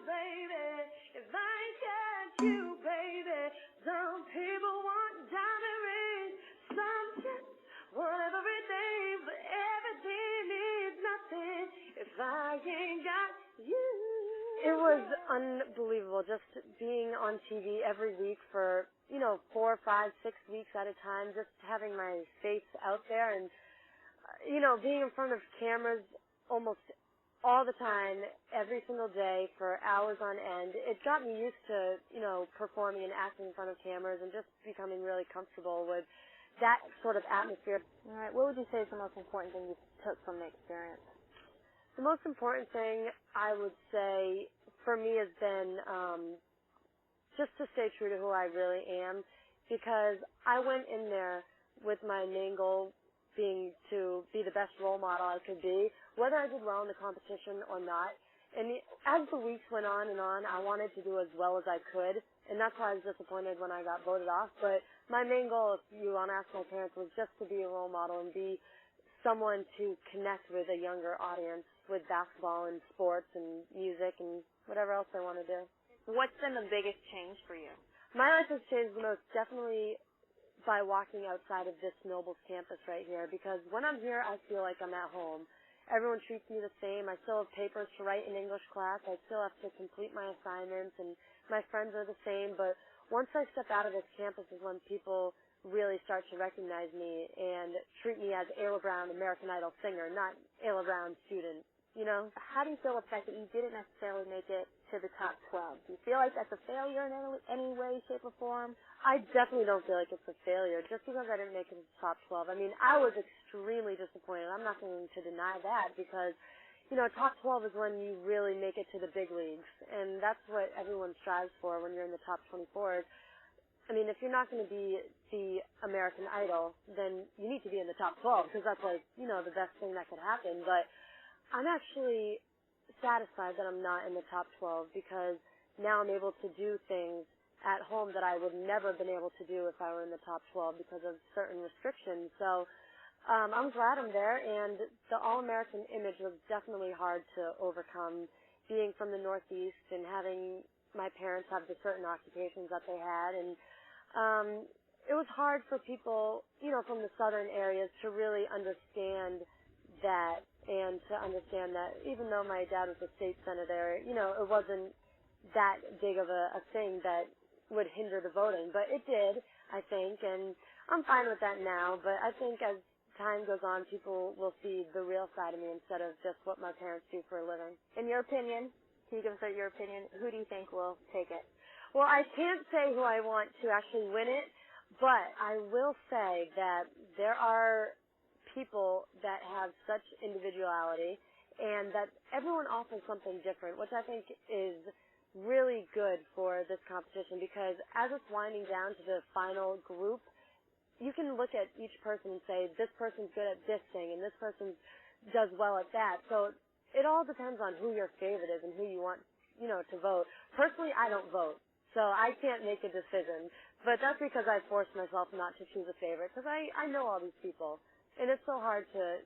baby, if I ain't got you, baby. Some people want diamond rings, some just want everything, but everything means nothing if I ain't got you. It was unbelievable just being on TV every week for, 4, 5, 6 weeks at a time, just having my face out there and, being in front of cameras almost all the time, every single day for hours on end. It got me used to, performing and acting in front of cameras and just becoming really comfortable with that sort of atmosphere. All right. What would you say is the most important thing you took from the experience? The most important thing I would say for me has been just to stay true to who I really am, because I went in there with my main goal being to be the best role model I could be, whether I did well in the competition or not. And as the weeks went on and on, I wanted to do as well as I could, and that's why I was disappointed when I got voted off. But my main goal, if you want to ask my parents, was just to be a role model and be someone to connect with a younger audience with basketball and sports and music and whatever else I want to do. What's been the biggest change for you? My life has changed the most definitely by walking outside of this Nobles campus right here, because when I'm here, I feel like I'm at home. Everyone treats me the same. I still have papers to write in English class. I still have to complete my assignments, and my friends are the same. But once I step out of this campus is when people really start to recognize me and treat me as Ayla Brown, American Idol singer, not Ayla Brown student. How do you feel the fact that you didn't necessarily make it to the top 12? Do you feel like that's a failure in any way, shape, or form? I definitely don't feel like it's a failure just because I didn't make it to the top 12. I mean, I was extremely disappointed. I'm not going to deny that because, top 12 is when you really make it to the big leagues, and that's what everyone strives for when you're in the top 24. I mean, if you're not going to be the American Idol, then you need to be in the top 12 because that's like, the best thing that could happen. But I'm actually satisfied that I'm not in the top 12 because now I'm able to do things at home that I would never have been able to do if I were in the top 12 because of certain restrictions. So I'm glad I'm there, and the All-American image was definitely hard to overcome, being from the Northeast and having my parents have the certain occupations that they had. And it was hard for people, from the southern areas to really understand that, and to understand that even though my dad was a state senator, it wasn't that big of a thing that would hinder the voting. But it did, I think, and I'm fine with that now. But I think as time goes on, people will see the real side of me instead of just what my parents do for a living. In your opinion, can you give us your opinion, who do you think will take it? Well, I can't say who I want to actually win it, but I will say that there are people that have such individuality and that everyone offers something different, which I think is really good for this competition, because as it's winding down to the final group, you can look at each person and say, this person's good at this thing and this person does well at that. So it all depends on who your favorite is and who you want, to vote. Personally, I don't vote, so I can't make a decision, but that's because I forced myself not to choose a favorite, because I know all these people. And it's so hard to,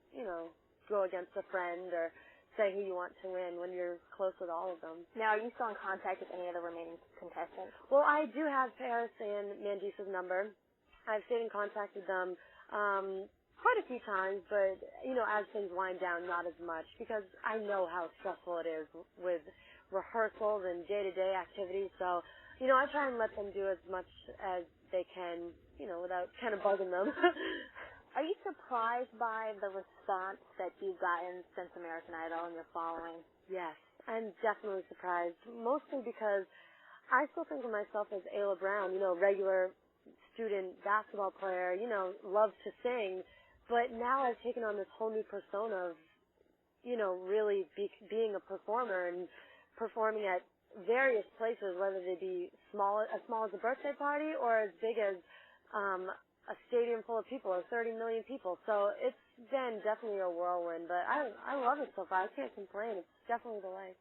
go against a friend or say who you want to win when you're close with all of them. Now, are you still in contact with any of the remaining contestants? Well, I do have Paris and Mandisa's number. I've stayed in contact with them quite a few times, but, as things wind down, not as much, because I know how stressful it is with rehearsals and day-to-day activities. So, I try and let them do as much as they can, without kind of bugging them. Are you surprised by the response that you've gotten since American Idol and your following? Yes, I'm definitely surprised, mostly because I still think of myself as Ayla Brown, regular student basketball player, loves to sing, but now I've taken on this whole new persona of, really being a performer and performing at various places, whether they be as small as a birthday party or as big as a stadium full of people or 30 million people. So it's been definitely a whirlwind, but I love it so far. I can't complain. It's definitely the life.